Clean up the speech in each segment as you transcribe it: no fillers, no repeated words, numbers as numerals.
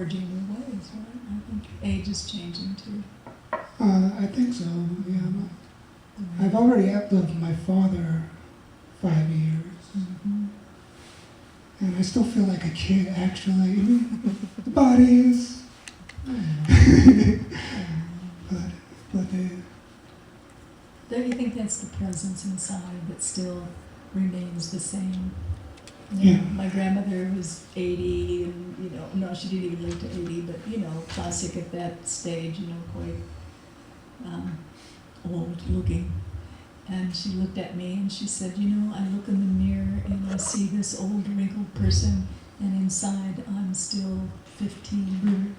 forging new ways, right? I think age is changing too. I think so, yeah. I've already outlived my father 5 years. Mm-hmm. And I still feel like a kid, actually. The body is... but Don't you think that's the presence inside that still remains the same? Yeah. My grandmother was 80, and no, she didn't even live to 80, but classic at that stage, quite old looking. And she looked at me and she said, I look in the mirror and I see this old wrinkled person, and inside I'm still 15.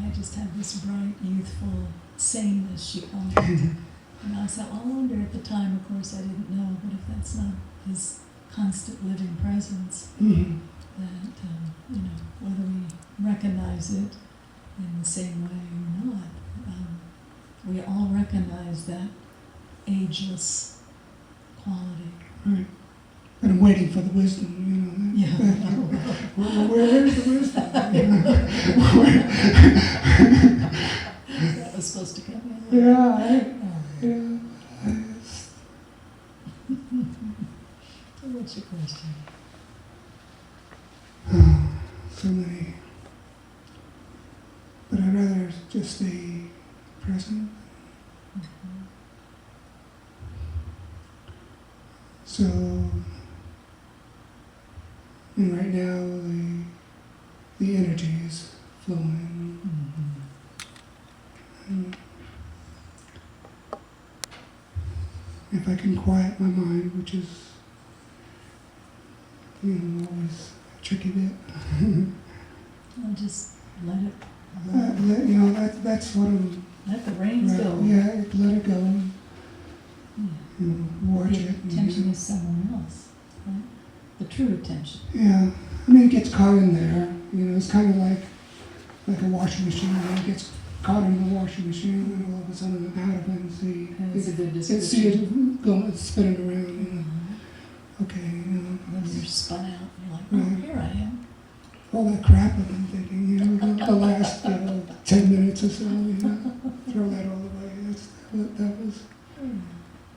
I just have this bright, youthful sameness, she called it. And I thought, well, I wonder at the time, of course, I didn't know, but if that's not his constant living presence, that, whether we recognize it in the same way or not, we all recognize that ageless quality. Right. But I'm waiting for the wisdom, Yeah. Where's the wisdom? That was supposed to come in. So what's your question? So many. But I'd rather just stay present. Mm-hmm. So, and right now the energy is flowing. Mm-hmm. And if I can quiet my mind, which is, always a tricky bit. I'll just let it. That's what I'm. Let the reins go. Yeah, let it go. Watch The it. attention is somewhere else, right? The true attention. Yeah, I mean, it gets caught in there. It's kind of like a washing machine. It gets caught in the washing machine, and all of a sudden I'm out of it and see That's a good it description. going, it's spinning around. Mm-hmm. Okay, Then you're spun out. You're like, Right. here I am. all that crap I've been thinking. The last 10 minutes or so. Throw that all away. That was.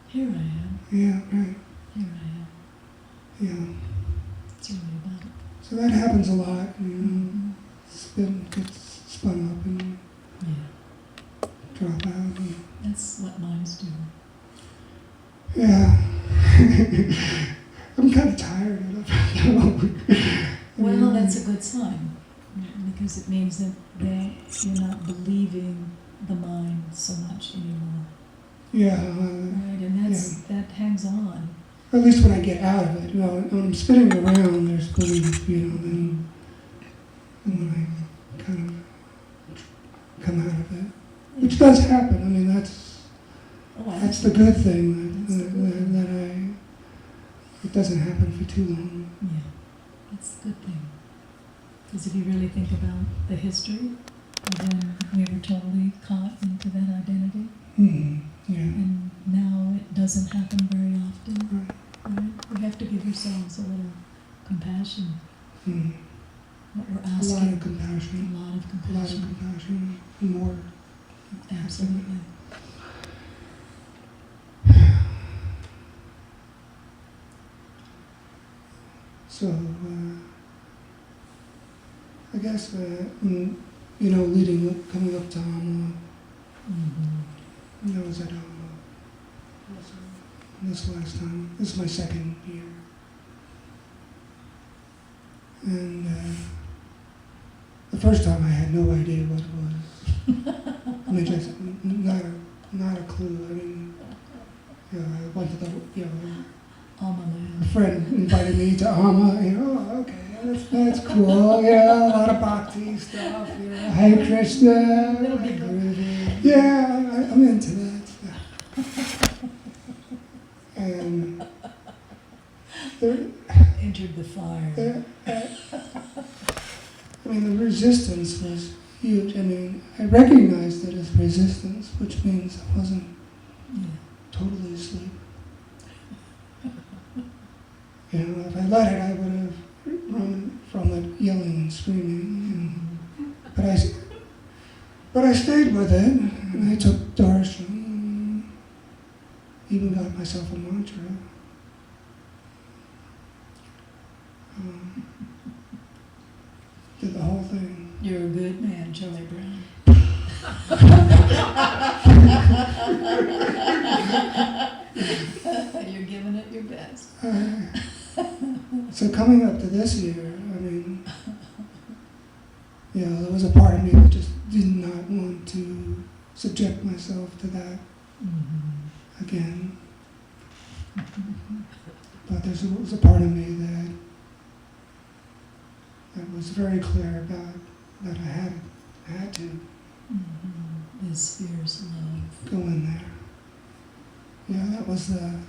Here I am. Yeah, right. Here I am. Yeah. That's really about it. So that happens a lot. Mm-hmm. Gets spun up and Yeah. drop out. And, That's what minds do. yeah. I'm kind of tired of it. Well, that's a good sign, because it means that you're not believing the mind so much anymore. Yeah. Right, and that hangs on. Or at least when I get out of it. When I'm spinning around, there's belief, and when I kind of come out of it, which does happen. I mean, that's the good thing, that it doesn't happen for too long. Yeah, that's the good thing. Because if you really think about the history, then we were totally caught into that identity. Mm-hmm. Yeah. And now it doesn't happen very often. Right. We have to give ourselves a little compassion. Mm-hmm. What we're A asking. lot of compassion. A lot of A lot of compassion. compassion. More. Absolutely. So, I guess, coming up to Amma, Mm-hmm. I was at Amma this last time. This is my second year. And the first time I had no idea what it was. I mean, just not a clue. I mean, I went to the, Alma a Land. friend invited me to Amma, okay, that's cool, a lot of bhakti stuff, Hare Krishna, A little bit groovy. yeah, I'm into that stuff. And there, Entered the fire. I mean, the resistance was huge. I mean, I recognized it as resistance, which means I wasn't totally asleep. If I let it, I would have run from it yelling and screaming. But I stayed with it, and I took darshan, even got myself a mantra. Did the whole thing. You're a good man, Charlie Brown. You're giving it your best. So coming up to this year, I mean, there was a part of me that just did not want to subject myself to that again. But there was a part of me that was very clear about that I had to This fierce love. go in there. Yeah, that was the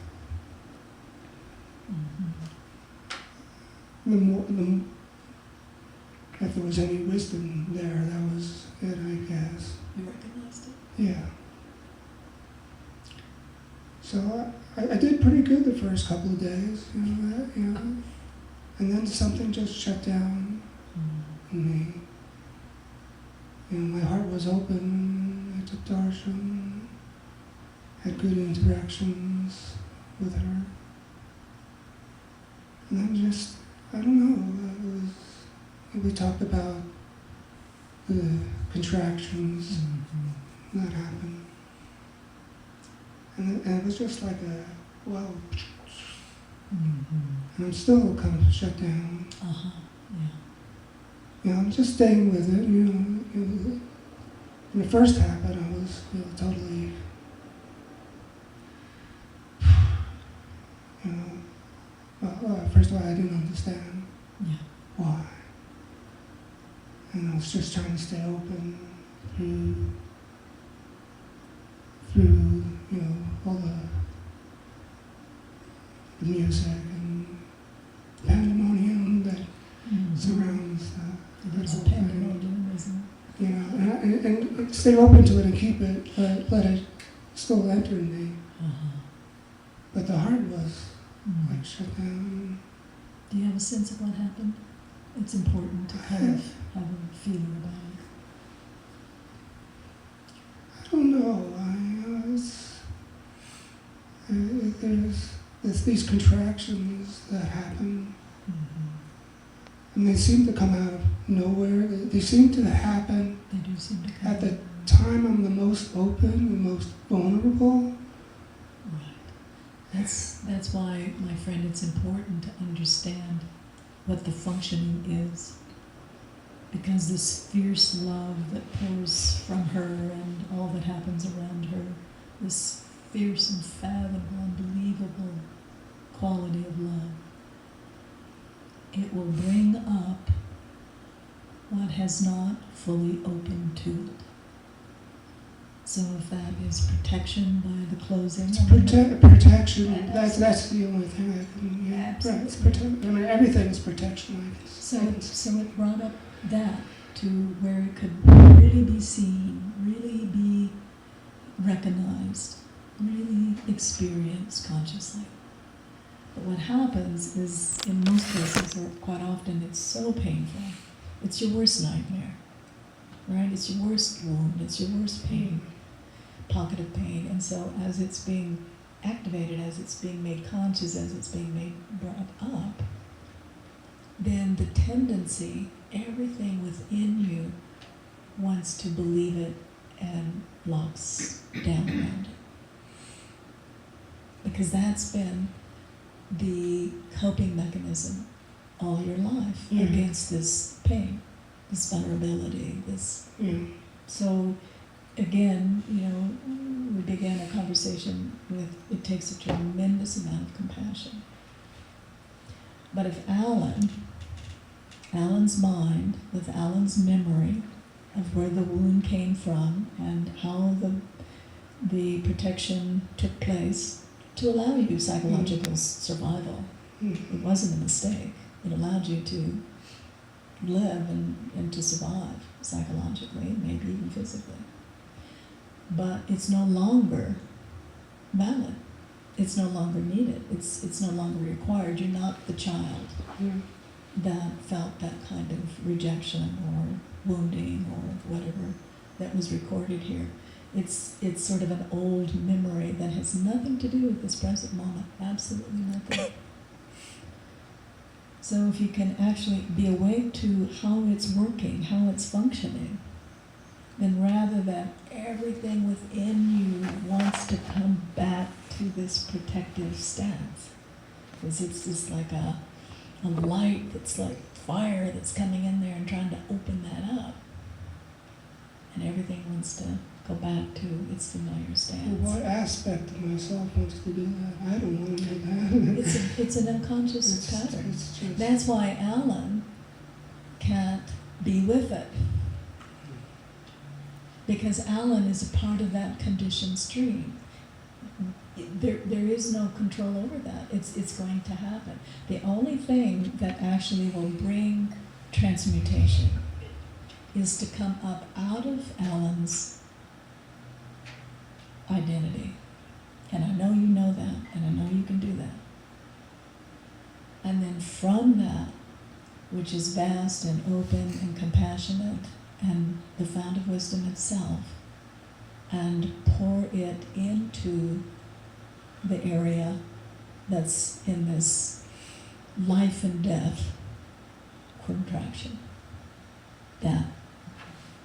if there was any wisdom there, that was it, I guess. You recognized it? Yeah. So I did pretty good the first couple of days, and then something just shut down in me. My heart was open. I took darshan, had good interactions with her, and then just I don't know. We talked about the contractions that happened. And it was just like and I'm still kind of shut down. I'm just staying with it. In the first half, I was totally, first of all, I didn't understand why. And I was just trying to stay open through all the music and pandemonium that surrounds that whole thing. Pandemonium, isn't it? And stay open to it and keep it, but let it still enter me. But the heart was like shut down. Do you have a sense of what happened? It's important to kind of have a feeling about it. I don't know. There's these contractions that happen, and they seem to come out of nowhere. They seem to happen. They do seem to come at the time I'm the most open, the most vulnerable. Right. That's why, my friend, it's important to understand what the functioning is. Because this fierce love that pours from her and all that happens around her, this fierce, unfathomable, unbelievable quality of love, it will bring up what has not fully opened to it. So if that is protection by the closing. It's protection. That's the only thing I can. Absolutely. Right. It's protection. I mean, everything is protection. So it brought up that to where it could really be seen, really be recognized, really experienced consciously. But what happens is, in most cases, or quite often, it's so painful. It's your worst nightmare, right? It's your worst wound. It's your worst pain, pocket of pain. And so as it's being activated, as it's being made conscious, as it's being made brought up, then the tendency, everything within you wants to believe it and locks down around it. Because that's been the coping mechanism all your life against this pain, this vulnerability, this. So again, we began a conversation with, it takes a tremendous amount of compassion. But if Alan's mind, with Alan's memory of where the wound came from and how the protection took place to allow you psychological survival, it wasn't a mistake. It allowed you to live and to survive psychologically, maybe even physically. But it's no longer valid. It's no longer needed. It's no longer required. You're not the child. that felt that kind of rejection or wounding or whatever that was recorded here. It's sort of an old memory that has nothing to do with this present moment, absolutely nothing. So if you can actually be awake to how it's working, how it's functioning, then rather than everything within you wants to come back to this protective stance, because it's just like a light that's like fire that's coming in there and trying to open that up. And everything wants to go back to its familiar stance. Well, what aspect of myself wants to do that? I don't want to do that. It's an unconscious pattern. It's just, That's why Alan can't be with it. Because Alan is a part of that conditioned stream. There is no control over that. It's going to happen. The only thing that actually will bring transmutation is to come up out of Alan's identity. And I know you know that, and I know you can do that. And then from that, which is vast and open and compassionate and the fount of wisdom itself, and pour it into the area that's in this life and death contraction. That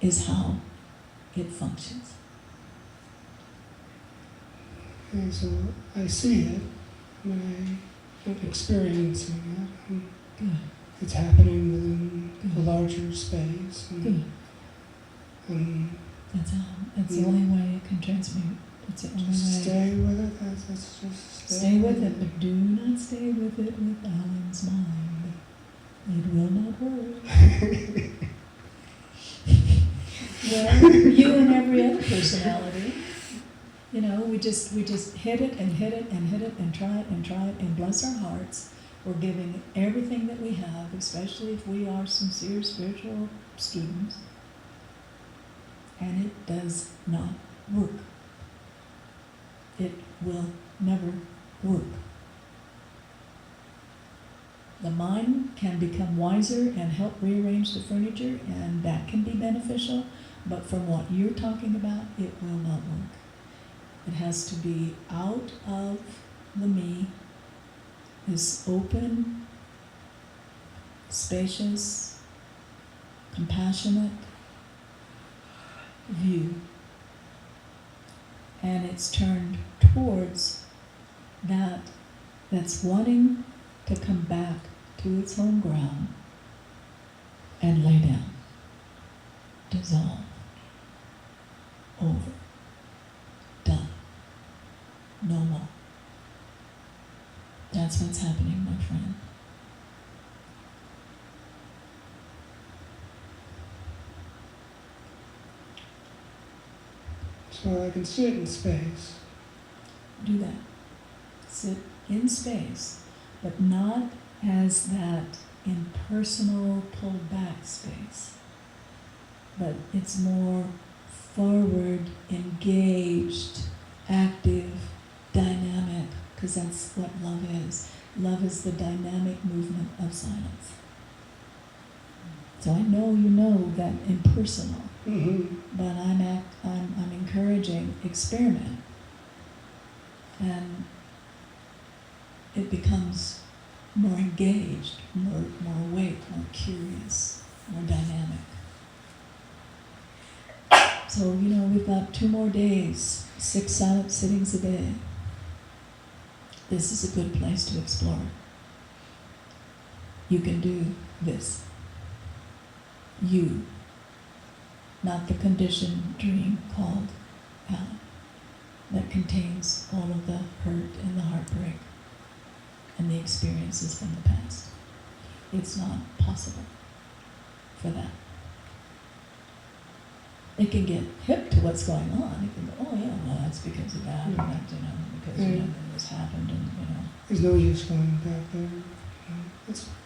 is how it functions. okay, so I see it, and I'm experiencing it. And Good. it's happening within a Good. larger space. Good. And That's the only way it can transmute. It's the only just way. stay with it. That's just Stay with it, but do not stay with it with Alan's mind. It will not work. Well, you and every other personality, you know, we just hit it and hit it and hit it and try it and bless our hearts. We're giving everything that we have, especially if we are sincere spiritual students, and it does not work. It will never work. The mind can become wiser and help rearrange the furniture, and that can be beneficial, but from what you're talking about, it will not work. It has to be out of the me, this open, spacious, compassionate view, and it's turned towards that's wanting to come back to its home ground and lay down, dissolve, over, done, no more. That's what's happening, my friend. so I can sit in space. Do that. Sit in space, but not as that impersonal, pulled back space. But it's more forward, engaged, active, dynamic, because that's what love is. Love is the dynamic movement of silence. So I know you know that impersonal, but I'm encouraging experiment, and it becomes more engaged, more awake, more curious, more dynamic. So, you know, we've got 2 more days, 6 silent sittings a day. This is a good place to explore. You can do this. You, not the conditioned dream called Alan, that contains all of the hurt and the heartbreak and the experiences from the past. It's not possible for that. It can get hip to what's going on. It can go, oh yeah, well that's because of that, and that, you know, because you know, this happened, and you know. There's no use going back there.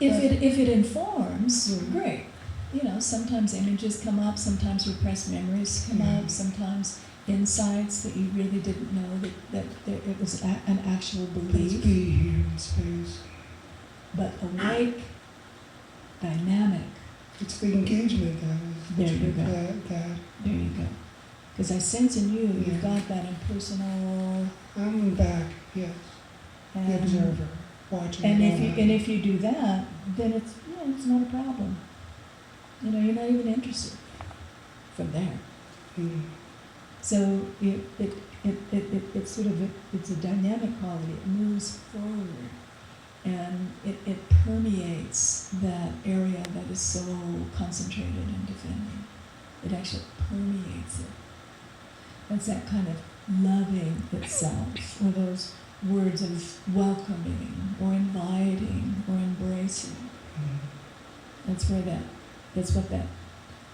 If it informs, great. You know, sometimes images come up, sometimes repressed memories come up, sometimes insights that you really didn't know that it was an actual Let's belief. be here in space. But awake dynamic. It's the engagement that is There you go. that There you go. Because I sense in you, you've Yeah. got that impersonal. I'm back, yes, the And, observer, watching. and it if all you happen. do that, then it's not a problem. You know, you're not even interested from there. Mm. So it's sort of it's a dynamic quality. It moves forward, and it permeates that area that is so concentrated and defending. It actually permeates it. That's that kind of loving itself, or those words of welcoming, or inviting, or embracing. Mm. That's what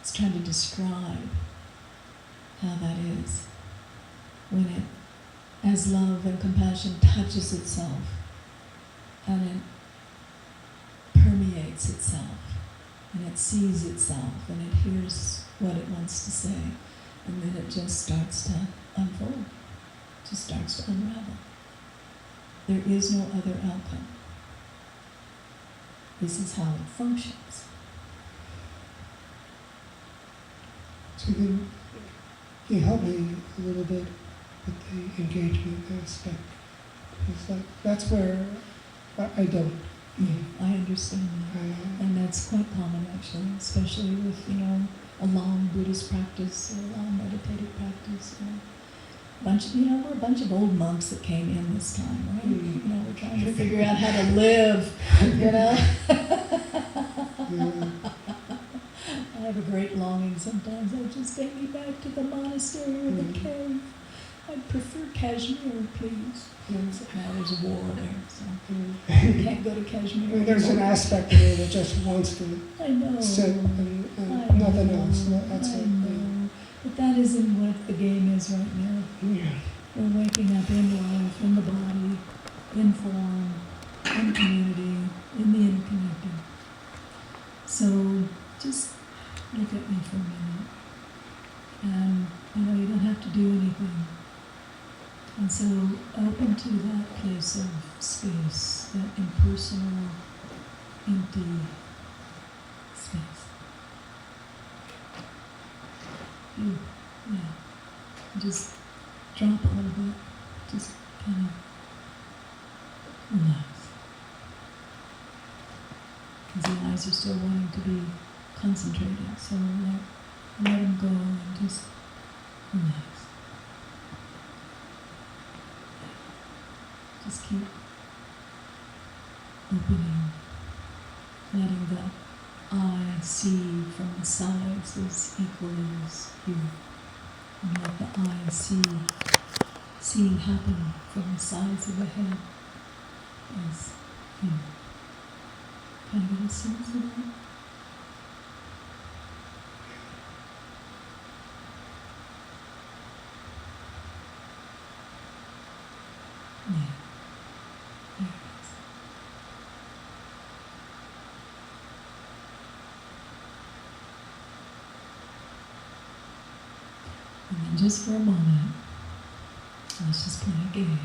it's trying to describe how that is. When it, as love and compassion touches itself, and it permeates itself, and it sees itself, and it hears what it wants to say, and then it just starts to unfold, just starts to unravel. There is no other outcome. This is how it functions. So then, can you help me a little bit with the engagement aspect? Because that's where I don't. I understand that. I, And that's quite common, actually, especially with, a long Buddhist practice or a long meditative practice. We're a bunch of old monks that came in this time, right? Mm. We're trying to figure out how to live, yeah. I have a great longing sometimes. I just take me back to the monastery or the cave. I'd prefer Kashmir, please. Except now there's a war there, so you can't go to Kashmir. There's an aspect of me that just wants to I know. sit and I nothing know, else. That's I it. know. But that isn't what the game is right now. Yeah. We're waking up in life, in the body, in form, in community, in the interconnected. So just look at me for a minute. And you don't have to do anything. And so open to that place of space, that impersonal, empty space. Yeah. Just drop a little bit. Just kind of relax. Because the eyes are still wanting to be concentrated, so let them go and just relax. Just keep opening, letting the eye see from the sides as equally as you. And let the eye see happen from the sides of the head as you. Kind of get a sense of that? Yeah. There it is. And then just for a moment, let's just play a game.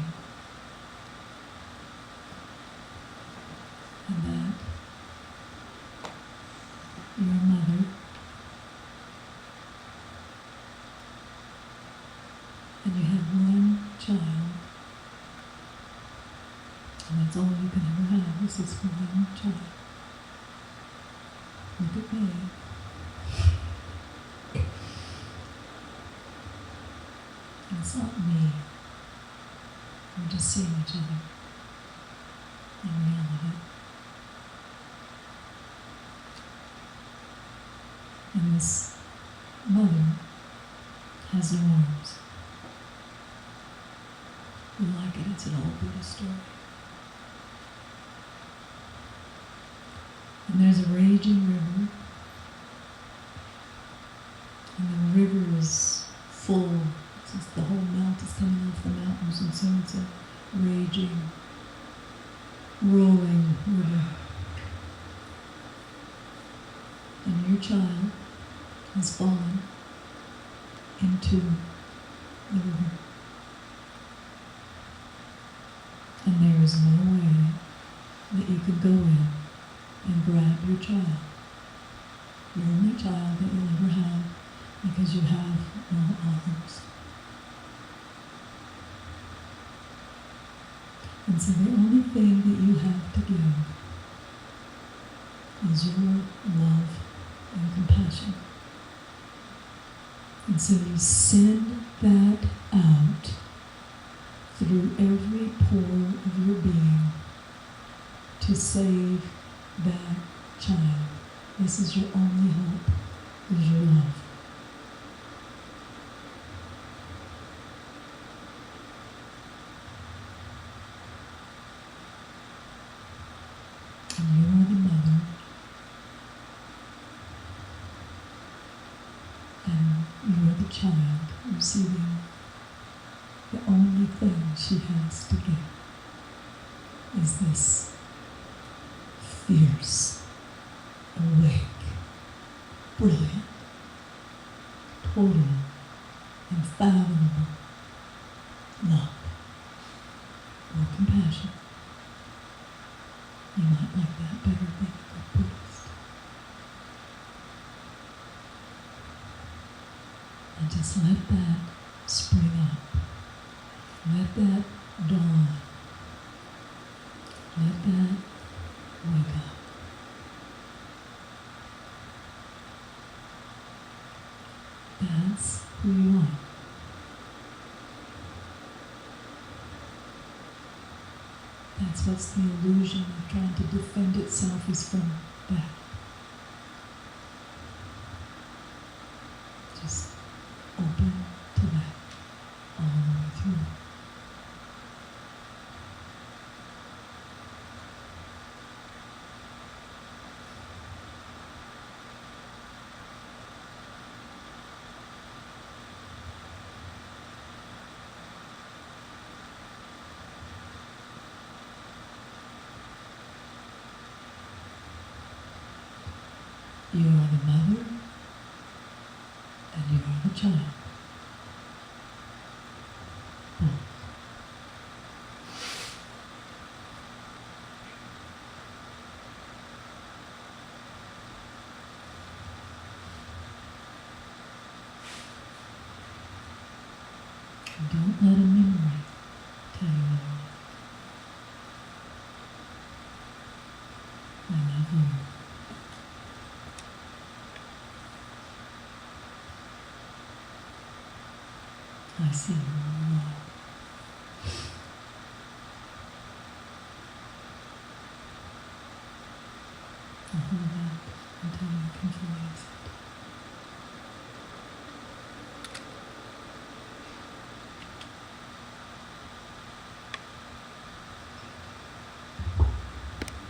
And that your mother and you have one child, and that's all you can ever have is this one child. Look at me. It's not me. We're just seeing each other in reality. And this mother has no arms. We like it, it's an old Buddhist story. And there's a raging river. And the river is full. Since the whole melt is coming off the mountains, and so it's a raging, rolling river. And your child has fallen into the river. And there is no way that you could go in and grab your child. You're the only child that you'll ever have because you have no arms. And so the only thing that you have to give is your love and compassion. And so you send that out through every pore of your being to save that child. This is your only hope, is your love. And you are the mother, and you are the child receiving the only thing she has to give is this fierce, awake, brilliant, total, unfathomable love or compassion. You might like that better than a good Buddhist. And just let that spring up. Let that dawn. Let that wake up. That's who you are. That's what's the illusion of trying to defend itself is from that. Just open to that all the way through. You are the mother, and you are the child. Both. And don't let a memory tell you otherwise. I love you. I see you.